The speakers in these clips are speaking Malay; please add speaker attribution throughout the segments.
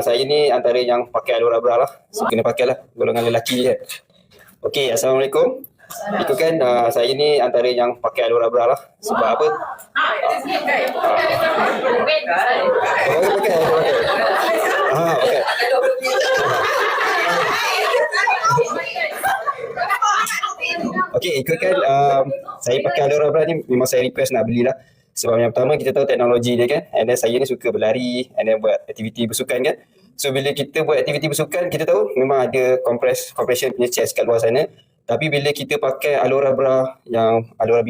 Speaker 1: Saya ni antara yang pakai Alora Bra lah. So, kena pakai lah golongan lelaki kan. Okey, Assalamualaikum. Itu kan saya ni antara yang pakai Alora Bra lah. Sebab apa? Okey, ikutkan saya pakai Alora Bra ni memang saya request nak belilah. Sebab yang pertama kita tahu teknologi dia kan, and then saya ni suka berlari and then buat aktiviti bersukan kan. So bila kita buat aktiviti bersukan, kita tahu memang ada compression punya chest kat luar sana. Tapi bila kita pakai Alora Bra yang Alora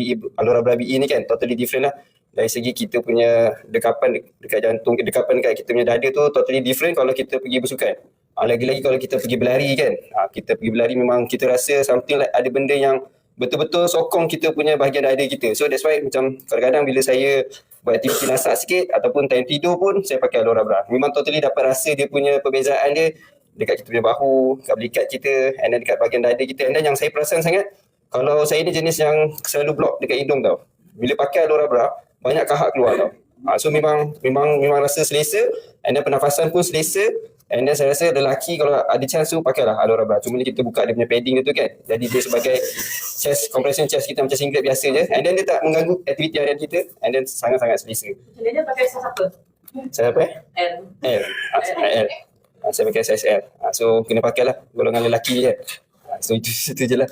Speaker 1: Bra BE ni kan, totally different lah. Dari segi kita punya dekapan dekat jantung, dekapan dekat kita punya dada tu totally different kalau kita pergi bersukan. Lagi-lagi kalau kita pergi berlari kan, kita pergi berlari memang kita rasa something like ada benda yang betul-betul sokong kita punya bahagian dada kita. So that's why macam kadang-kadang bila saya buat aktiviti nasak sikit ataupun time tidur pun saya pakai Alora Bra. Memang totally dapat rasa dia punya perbezaan dia dekat kita punya bahu, kat belikat kita, and then dekat bahagian dada kita. And then yang saya perasan sangat, kalau saya ni jenis yang selalu block dekat hidung tau. Bila pakai Alora Bra, banyak kahak keluar tau. So memang rasa selesa, and then pernafasan pun selesa. And then saya rasa lelaki kalau ada chance tu pakailah Alora Bra. Cuma ni kita buka dia punya padding dia tu kan. Jadi dia sebagai chest, compression chest kita macam singlet biasa je. And then dia tak mengganggu aktiviti harian kita. And then sangat-sangat selesa.
Speaker 2: Dia pakai size apa?
Speaker 1: Saya apa
Speaker 2: L.
Speaker 1: L. L. Saya pakai size L. So kena pakailah golongan lelaki je kan. So itu je lah.